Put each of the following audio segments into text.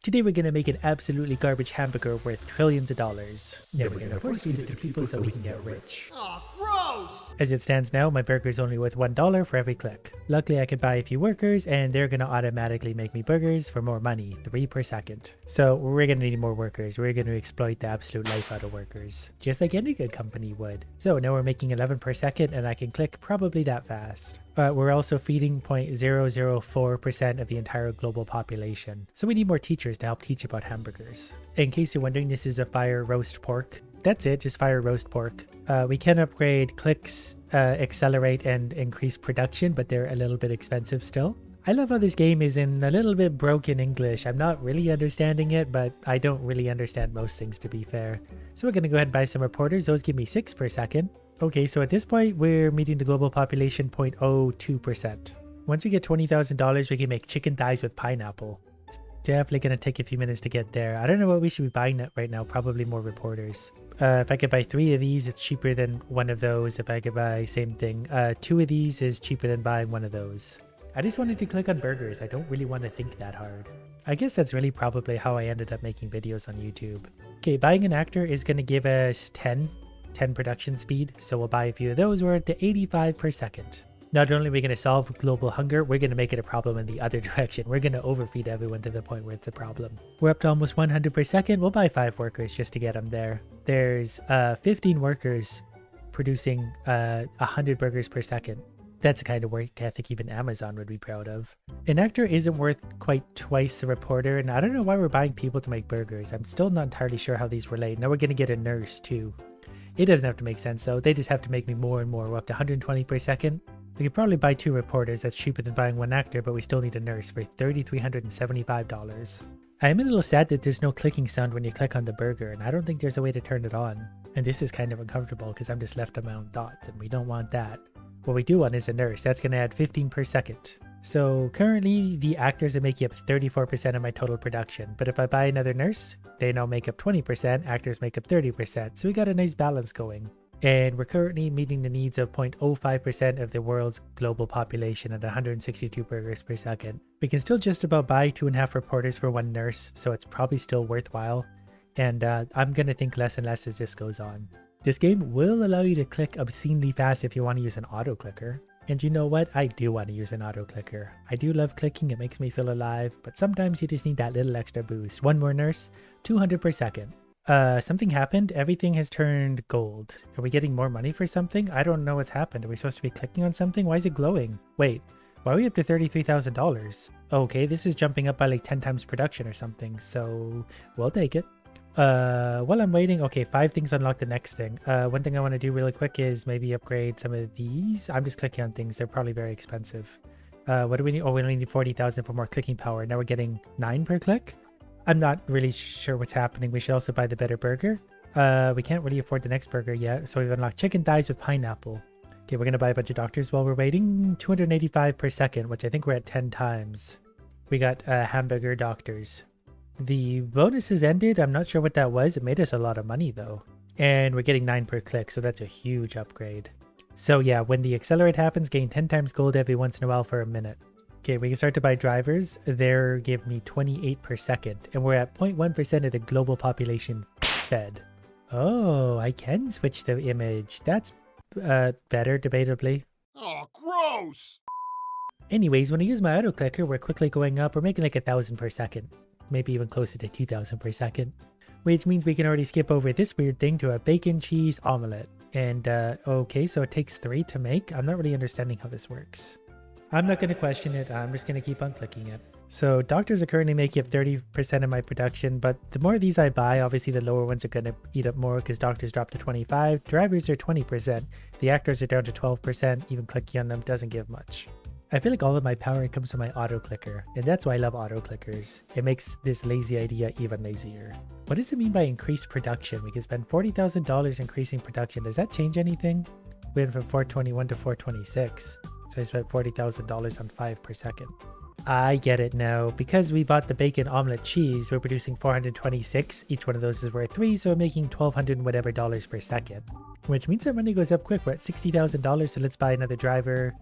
Today we're gonna make an absolutely garbage hamburger worth trillions of dollars. Yeah, we're gonna force feed it to people so we can get rich. Oh, gross! As it stands now, my burger is only worth $1 for every click. Luckily I could buy a few workers and they're gonna automatically make me burgers for more money, 3 per second. So we're gonna need more workers. We're gonna exploit the absolute life out of workers, just like any good company would. So now we're making 11 per second and I can click probably that fast. We're also feeding 0.004% of the entire global population. So we need more teachers to help teach about hamburgers. In case you're wondering, this is a fire roast pork. That's it, just fire roast pork. We can upgrade clicks, accelerate, and increase production, but they're a little bit expensive still. I love how this game is in a little bit broken English. I'm not really understanding it, but I don't really understand most things, to be fair. So we're going to go ahead and buy some reporters. Those give me 6 per second. Okay, so at this point, we're meeting the global population 0.02%. Once we get $20,000, we can make chicken thighs with pineapple. It's definitely going to take a few minutes to get there. I don't know what we should be buying right now. Probably more reporters. If I could buy 3 of these, it's cheaper than one of those. If I could buy same thing, 2 of these is cheaper than buying one of those. I just wanted to click on burgers. I don't really want to think that hard. I guess that's really probably how I ended up making videos on YouTube. Okay, buying an actor is going to give us 10 production speed, so we'll buy a few of those. We're at the 85 per second. Not only are we going to solve global hunger, we're going to make it a problem in the other direction. We're going to overfeed everyone to the point where it's a problem. We're up to almost 100 per second. We'll buy 5 workers just to get them there. There's 15 workers producing 100 burgers per second. That's the kind of work ethic even Amazon would be proud of. An actor isn't worth quite twice the reporter, and I don't know why we're buying people to make burgers. I'm still not entirely sure how these relate. Now we're going to get a nurse too. It doesn't have to make sense though. They just have to make me more and more. We're up to 120 per second. We could probably buy 2 reporters. That's cheaper than buying 1 actor, but we still need a nurse for $3,375. I am a little sad that there's no clicking sound when you click on the burger, and I don't think there's a way to turn it on. And this is kind of uncomfortable because I'm just left on my own thoughts, and we don't want that. What we do want is a nurse. That's going to add 15 per second. So currently the actors are making up 34% of my total production, but if I buy another nurse, they now make up 20%, actors make up 30%, so we got a nice balance going. And we're currently meeting the needs of 0.05% of the world's global population at 162 burgers per second. We can still just about buy 2.5 reporters for 1 nurse, so it's probably still worthwhile. And I'm going to think less and less as this goes on. This game will allow you to click obscenely fast if you want to use an auto clicker. And you know what? I do want to use an auto clicker. I do love clicking, it makes me feel alive, but sometimes you just need that little extra boost. 1 more nurse, 200 per second. Something happened. Everything has turned gold. Are we getting more money for something? I don't know what's happened. Are we supposed to be clicking on something? Why is it glowing? Wait, why are we up to $33,000? Okay, this is jumping up by like 10 times production or something, so we'll take it. While I'm waiting, okay, 5 things unlock the next thing. One thing I want to do really quick is maybe upgrade some of these. I'm just clicking on things. They're probably very expensive. What do we need? Oh, we only need 40,000 for more clicking power. Now we're getting 9 per click. I'm not really sure what's happening. We should also buy the better burger. We can't really afford the next burger yet, so we've unlocked chicken thighs with pineapple. Okay, we're going to buy a bunch of doctors while we're waiting. 285 per second, which I think we're at 10 times. We got hamburger doctors. The bonuses ended. I'm not sure what that was. It made us a lot of money though. And we're getting 9 per click, so that's a huge upgrade. So yeah, when the accelerate happens, gain 10 times gold every once in a while for a minute. Okay, we can start to buy drivers. They're giving me 28 per second, and we're at 0.1% of the global population fed. Oh, I can switch the image. That's better, debatably. Oh, gross! Anyways, when I use my auto clicker, we're quickly going up. We're making like 1,000 per second. Maybe even closer to 2,000 per second. Which means we can already skip over this weird thing to a bacon cheese omelette. And okay, so it takes 3 to make. I'm not really understanding how this works. I'm not going to question it. I'm just going to keep on clicking it. So doctors are currently making up 30% of my production, but the more of these I buy, obviously the lower ones are going to eat up more because doctors drop to 25, drivers are 20%, the actors are down to 12%, even clicking on them doesn't give much. I feel like all of my power comes from my auto clicker, and that's why I love auto clickers. It makes this lazy idea even lazier. What does it mean by increased production? We can spend $40,000 increasing production. Does that change anything? We went from 421 to 426. So I spent $40,000 on 5 per second. I get it now. Because we bought the bacon omelet cheese, we're producing 426. Each one of those is worth 3, so we're making $1,200 and whatever dollars per second. Which means our money goes up quick. We're at $60,000, so let's buy another driver.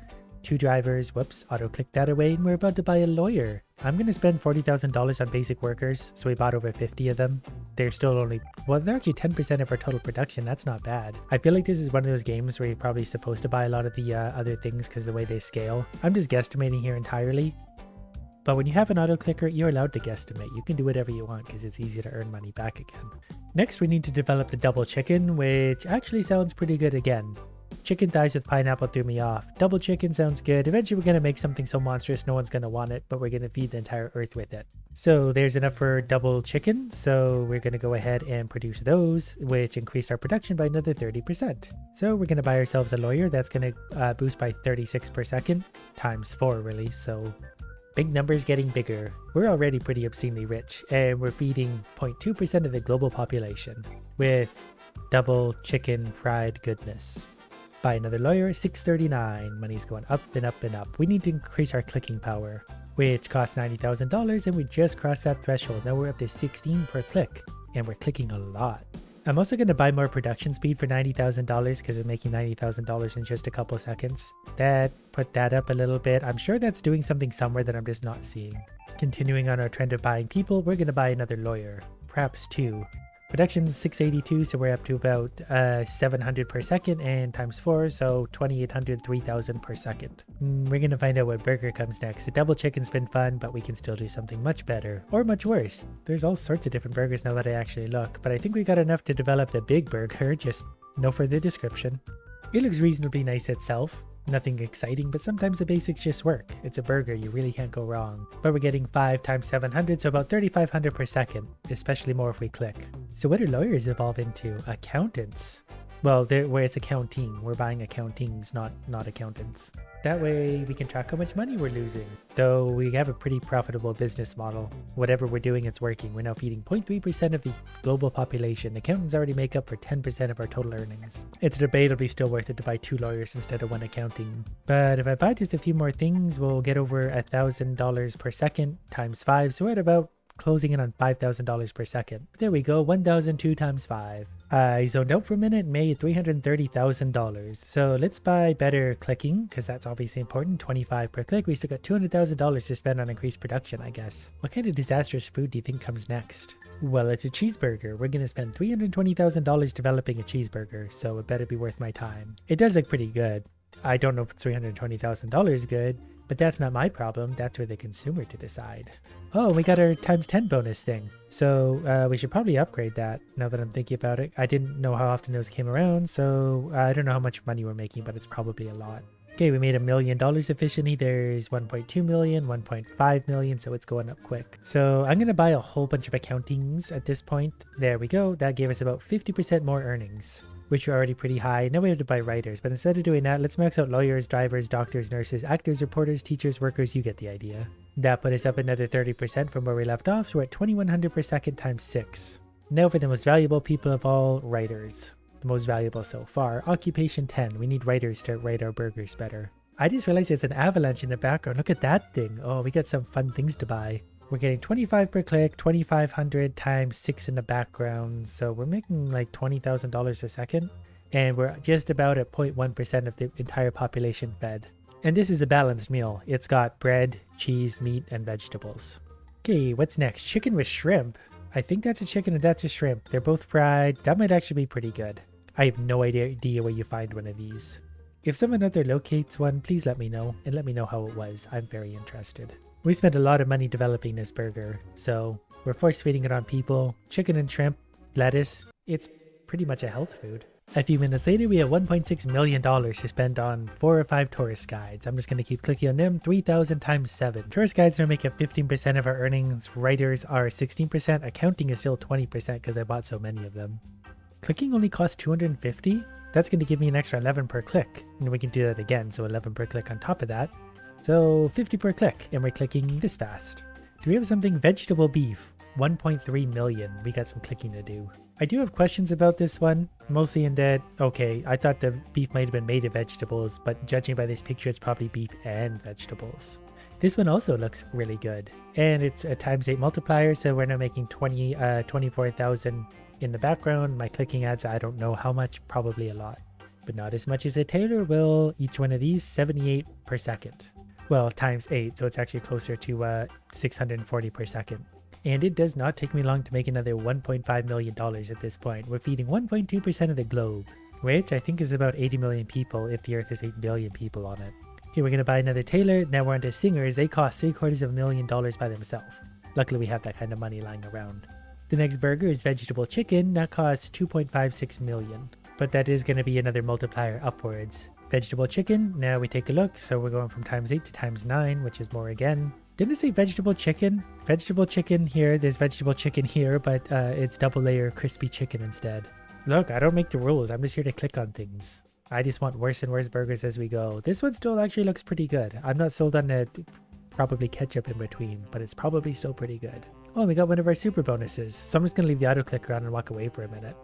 2 drivers, whoops, auto click that away, and we're about to buy a lawyer. I'm going to spend $40,000 on basic workers, so we bought over 50 of them. They're still only, well, they're actually 10% of our total production. That's not bad. I feel like this is one of those games where you're probably supposed to buy a lot of the other things because of the way they scale. I'm just guesstimating here entirely. But when you have an auto clicker, you're allowed to guesstimate. You can do whatever you want because it's easy to earn money back again. Next, we need to develop the double chicken, which actually sounds pretty good again. Chicken thighs with pineapple threw me off. Double chicken sounds good. Eventually we're going to make something so monstrous no one's going to want it, but we're going to feed the entire earth with it. So there's enough for double chicken, so we're going to go ahead and produce those, which increase our production by another 30%. So we're going to buy ourselves a lawyer. That's going to boost by 36 per second, times 4 really, so big numbers getting bigger. We're already pretty obscenely rich, and we're feeding 0.2% of the global population with double chicken fried goodness. Buy another lawyer, $639. Money's going up and up and up. We need to increase our clicking power, which costs $90,000, and we just crossed that threshold. Now we're up to 16 per click, and we're clicking a lot. I'm also going to buy more production speed for $90,000 because we're making $90,000 in just a couple seconds. Put that up a little bit. I'm sure that's doing something somewhere that I'm just not seeing. Continuing on our trend of buying people, we're going to buy another lawyer, perhaps 2. Production's 682, so we're up to about 700 per second, and times 4, so 2,800, 3,000 per second. We're gonna find out what burger comes next. The double chicken's been fun, but we can still do something much better, or much worse. There's all sorts of different burgers now that I actually look, but I think we got enough to develop the big burger, just no further description. It looks reasonably nice itself. Nothing exciting, but sometimes the basics just work. It's a burger, you really can't go wrong. But we're getting 5 times 700, so about 3,500 per second, especially more if we click. So what do lawyers evolve into? Accountants. Well, where it's accounting. We're buying accountings, not accountants. That way we can track how much money we're losing. Though we have a pretty profitable business model. Whatever we're doing, it's working. We're now feeding 0.3% of the global population. Accountants already make up for 10% of our total earnings. It's debatably still worth it to buy 2 lawyers instead of 1 accounting. But if I buy just a few more things, we'll get over $1,000 per second times 5. So we're at about closing in on $5,000 per second. There we go, 1,002 times 5. I zoned out for a minute and made $330,000. So let's buy better clicking, because that's obviously important. 25 per click. We still got $200,000 to spend on increased production, I guess. What kind of disastrous food do you think comes next? Well, it's a cheeseburger. We're going to spend $320,000 developing a cheeseburger, so it better be worth my time. It does look pretty good. I don't know if it's $320,000 good, but that's not my problem. That's for the consumer to decide. Oh, we got our times 10 bonus thing. So we should probably upgrade that now that I'm thinking about it. I didn't know how often those came around, so I don't know how much money we're making, but it's probably a lot. Okay, we made $1 million efficiently. There's 1.2 million, 1.5 million, so it's going up quick. So I'm going to buy a whole bunch of accountings at this point. There we go. That gave us about 50% more earnings, which are already pretty high. Now we have to buy writers, but instead of doing that, let's max out lawyers, drivers, doctors, nurses, actors, reporters, teachers, workers. You get the idea. That put us up another 30% from where we left off, so we're at 2,100 per second times 6. Now for the most valuable people of all, writers. The most valuable so far. Occupation 10. We need writers to write our burgers better. I just realized there's an avalanche in the background. Look at that thing. Oh, we got some fun things to buy. We're getting 25 per click, 2,500 times 6 in the background. So we're making like $20,000 a second. And we're just about at 0.1% of the entire population fed. And this is a balanced meal. It's got bread, cheese, meat, and vegetables. Okay, what's next? Chicken with shrimp. I think that's a chicken and that's a shrimp. They're both fried. That might actually be pretty good. I have no idea where you find one of these. If someone out there locates one, please let me know, and let me know how it was. I'm very interested. We spent a lot of money developing this burger, so we're force feeding it on people. Chicken and shrimp, lettuce. It's pretty much a health food. A few minutes later, we have $1.6 million to spend on 4 or 5 tourist guides. I'm just going to keep clicking on them. 3,000 times 7. Tourist guides now make up 15% of our earnings. Writers are 16%. Accounting is still 20% because I bought so many of them. Clicking only costs $250. That's going to give me an extra 11 per click. And we can do that again, so 11 per click on top of that. So 50 per click, and we're clicking this fast. Do we have something? Vegetable beef. 1.3 million. We got some clicking to do. I do have questions about this one, mostly in that, okay, I thought the beef might have been made of vegetables, but judging by this picture, it's probably beef and vegetables. This one also looks really good, and it's a times 8 multiplier, so we're now making 24,000 in the background. My clicking adds, I don't know how much, probably a lot. but not as much as a tailor will. Each one of these, 78 per second. Well, times 8, so it's actually closer to 640 per second. And it does not take me long to make another $1.5 million at this point. We're feeding 1.2% of the globe, which I think is about 80 million people if the Earth has 8 billion people on it. Okay, we're going to buy another tailor. Now we're into singers. They cost $750,000 by themselves. Luckily, we have that kind of money lying around. The next burger is vegetable chicken. That costs 2.56 million. But that is going to be another multiplier upwards. Vegetable chicken, now we take a look. So we're going from times 8 to times 9, which is more again. Didn't it say vegetable chicken? Vegetable chicken here, there's vegetable chicken here, but it's double layer crispy chicken instead. Look, I don't make the rules. I'm just here to click on things. I just want worse and worse burgers as we go. This one still actually looks pretty good. I'm not sold on the probably ketchup in between, but it's probably still pretty good. Oh, we got one of our super bonuses. So I'm just going to leave the auto clicker on and walk away for a minute.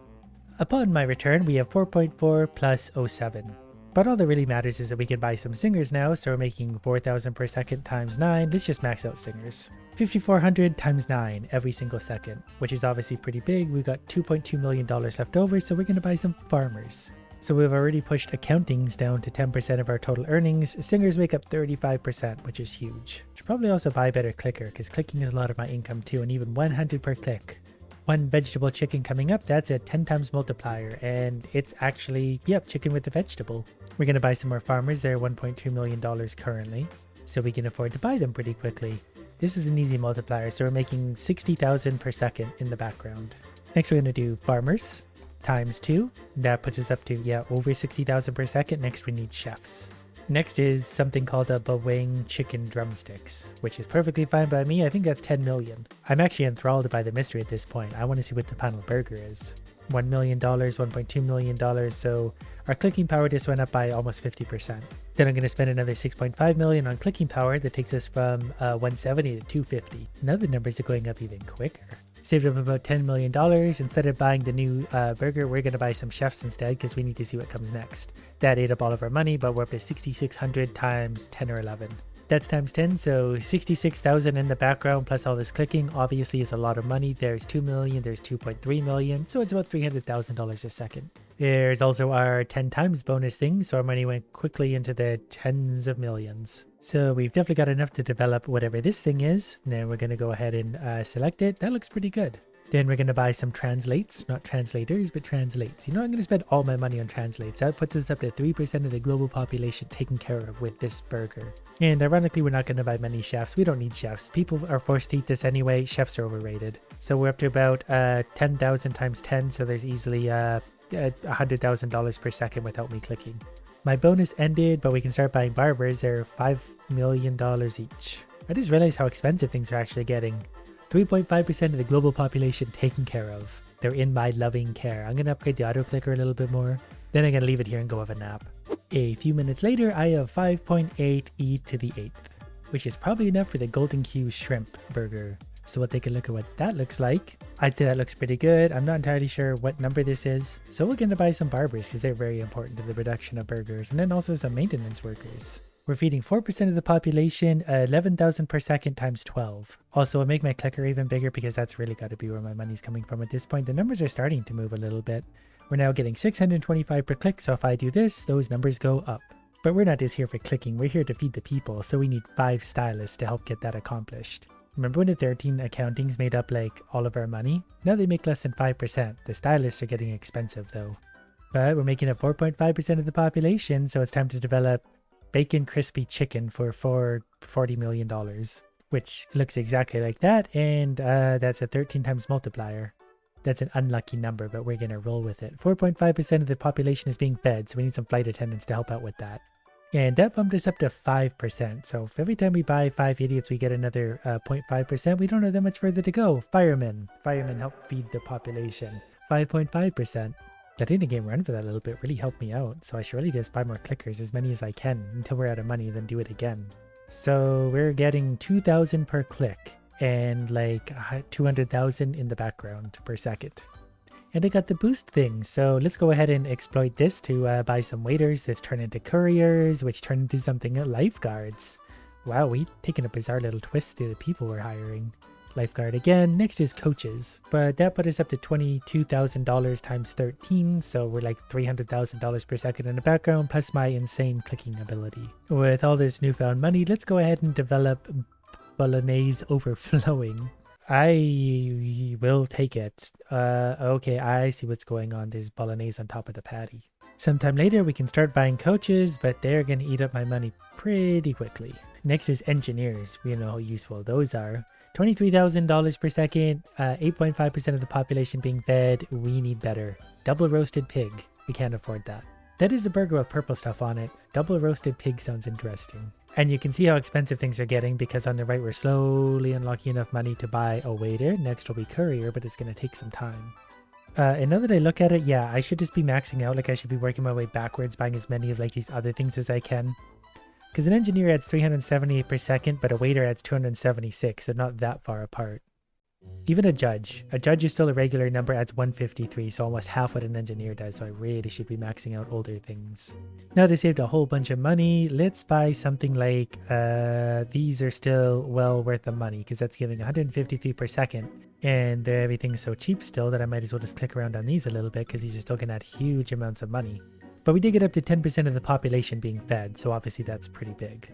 Upon my return, we have 4.4 plus 07. But all that really matters is that we can buy some singers now, so we're making 4,000 per second times 9. Let's just max out singers. 5,400 times 9 every single second, which is obviously pretty big. We've got $2.2 million left over, so we're going to buy some farmers. So we've already pushed accountings down to 10% of our total earnings. Singers make up 35%, which is huge. Should probably also buy a better clicker, because clicking is a lot of my income too, and even 100 per click. One vegetable chicken coming up, that's a 10 times multiplier, and it's actually, yep, chicken with the vegetable. We're going to buy some more farmers. They're $1.2 million currently, so we can afford to buy them pretty quickly. This is an easy multiplier, so we're making 60,000 per second in the background. Next, we're going to do farmers times 2. That puts us up to, yeah, over 60,000 per second. Next, we need chefs. Next is something called a bawang chicken drumsticks, which is perfectly fine by me. I think that's 10 million. I'm actually enthralled by the mystery at this point. I want to see what the final burger is. $1 million, $1.2 million, so our clicking power just went up by almost 50%. Then I'm going to spend another 6.5 million on clicking power. That takes us from 170 to 250. Now the numbers are going up even quicker. Saved up about $10 million. Instead of buying the new burger, we're going to buy some chefs instead because we need to see what comes next. That ate up all of our money, but we're up to 6,600 times 10 or 11. That's times 10, so 66,000 in the background plus all this clicking obviously is a lot of money. There's 2 million, there's 2.3 million, so it's about $300,000 a second. There's also our 10 times bonus thing, so our money went quickly into the tens of millions. So we've definitely got enough to develop whatever this thing is. Then we're going to go ahead and select it. That looks pretty good. Then we're going to buy some translates, not translators, but translates. You know, I'm going to spend all my money on translates. That puts us up to 3% of the global population taken care of with this burger. And ironically, we're not going to buy many chefs. We don't need chefs. People are forced to eat this anyway. Chefs are overrated. So we're up to about 10,000 times 10. So there's easily $100,000 per second without me clicking. My bonus ended, but we can start buying barbers. They're $5 million each. I just realized how expensive things are actually getting. 3.5% of the global population taken care of. They're in my loving care. I'm going to upgrade the auto clicker a little bit more. Then I'm going to leave it here and go have a nap. A few minutes later, I have 5.8 e to the 8th, which is probably enough for the Golden Q shrimp burger. So we'll take a look at what that looks like. I'd say that looks pretty good. I'm not entirely sure what number this is. So we're going to buy some barbers because they're very important to the production of burgers, and then also some maintenance workers. We're feeding 4% of the population, 11,000 per second times 12. Also, I'll make my clicker even bigger because that's really got to be where my money's coming from at this point. The numbers are starting to move a little bit. We're now getting 625 per click, so if I do this, those numbers go up. But we're not just here for clicking, we're here to feed the people, so we need 5 stylists to help get that accomplished. Remember when the 13 accountings made up like all of our money? Now they make less than 5%. The stylists are getting expensive though. But we're making up 4.5% of the population, so it's time to develop bacon crispy chicken for $40 million, which looks exactly like that, and that's a 13 times multiplier. That's an unlucky number, but we're going to roll with it. 4.5% of the population is being fed, so we need some flight attendants to help out with that. And that bumped us up to 5%, so if every time we buy 5 idiots we get another 0.5%, we don't have that much further to go. Firemen help feed the population. 5.5%. That in-game run for that little bit really helped me out, so I should really just buy more clickers, as many as I can, until we're out of money, then do it again. So we're getting 2,000 per click, and like 200,000 in the background per second. And I got the boost thing, so let's go ahead and exploit this to buy some waiters. This turn into couriers, which turn into something lifeguards. Wow, we've taken a bizarre little twist to the people we're hiring. Lifeguard again. Next is coaches, but that put us up to $22,000 times 13, so we're like $300,000 per second in the background, plus my insane clicking ability. With all this newfound money, let's go ahead and develop bolognese overflowing. I will take it. Okay, I see what's going on. There's bolognese on top of the patty. Sometime later, we can start buying coaches, but they're going to eat up my money pretty quickly. Next is engineers. We know how useful those are. $23,000 per second, 8.5% of the population being fed. We need better. Double roasted pig. We can't afford that. That is a burger with purple stuff on it. Double roasted pig sounds interesting. And you can see how expensive things are getting because on the right, we're slowly unlocking enough money to buy a waiter. Next will be courier, but it's going to take some time. And now that I look at it, yeah, I should just be maxing out. Like I should be working my way backwards, buying as many of like these other things as I can. Because an engineer adds 378 per second, but a waiter adds 276. They're not that far apart. Even a judge is still a regular number, adds 153, so almost half what an engineer does, so I really should be maxing out older things. Now they saved a whole bunch of money, let's buy something like, these are still well worth the money, because that's giving 153 per second, and everything's so cheap still that I might as well just click around on these a little bit, because these are still going to add huge amounts of money. But we did get up to 10% of the population being fed, so obviously that's pretty big.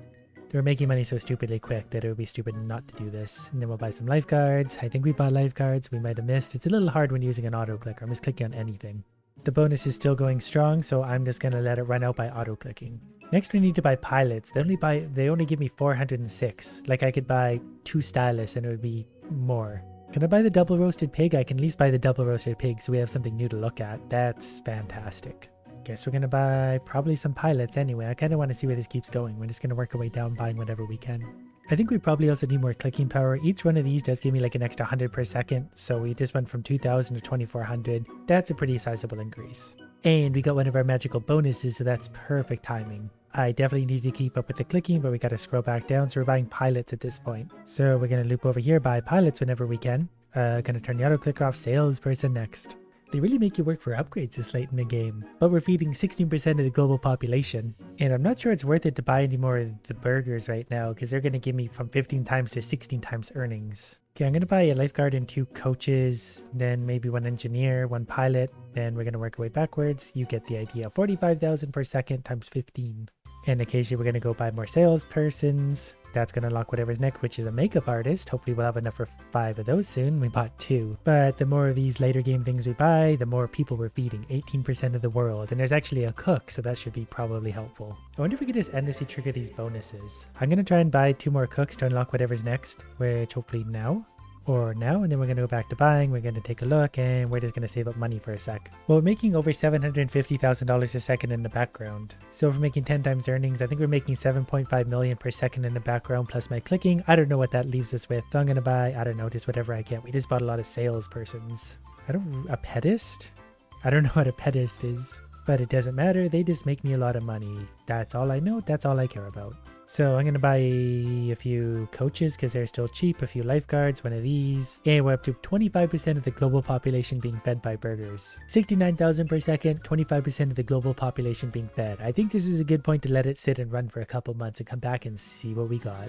They were making money so stupidly quick that it would be stupid not to do this. And then we'll buy some lifeguards. I think we bought lifeguards. We might have missed. It's a little hard when using an auto clicker. I'm just clicking on anything. The bonus is still going strong, so I'm just going to let it run out by auto clicking. Next, we need to buy pilots. They only give me 406. Like I could buy 2 stylists and it would be more. Can I buy the double roasted pig? I can at least buy the double roasted pig so we have something new to look at. That's fantastic. Guess we're going to buy probably some pilots anyway. I kind of want to see where this keeps going. We're just going to work our way down buying whatever we can. I think we probably also need more clicking power. Each one of these does give me like an extra 100 per second. So we just went from 2,000 to 2,400. That's a pretty sizable increase. And we got one of our magical bonuses, so that's perfect timing. I definitely need to keep up with the clicking, but we got to scroll back down. So we're buying pilots at this point. So we're going to loop over here, buy pilots whenever we can. Going to turn the auto clicker off, salesperson next. They really make you work for upgrades this late in the game, but we're feeding 16% of the global population. And I'm not sure it's worth it to buy any more of the burgers right now because they're going to give me from 15 times to 16 times earnings. Okay, I'm going to buy a lifeguard and 2 coaches, then maybe 1 engineer, 1 pilot, then we're going to work our way backwards. You get the idea. 45,000 per second times 15. And occasionally we're going to go buy more salespersons. That's going to unlock whatever's next, which is a makeup artist. Hopefully we'll have enough for 5 of those soon. We bought 2. But the more of these later game things we buy, the more people we're feeding. 18% of the world. And there's actually a cook, so that should be probably helpful. I wonder if we could just endlessly trigger these bonuses. I'm going to try and buy 2 more cooks to unlock whatever's next, which hopefully now. Or now, and then we're going to go back to buying. We're going to take a look, and we're just going to save up money for a sec. Well, we're making over $750,000 a second in the background. So if we're making 10 times earnings, I think we're making 7.5 million per second in the background plus my clicking. I don't know what that leaves us with. So I'm going to buy, I don't know, just whatever I can. We just bought a lot of salespersons. A pedist? I don't know what a pedist is, but it doesn't matter. They just make me a lot of money. That's all I know. That's all I care about. So I'm going to buy a few coaches because they're still cheap, a few lifeguards, 1 of these, and we're up to 25% of the global population being fed by burgers. 69,000 per second, 25% of the global population being fed. I think this is a good point to let it sit and run for a couple months and come back and see what we got.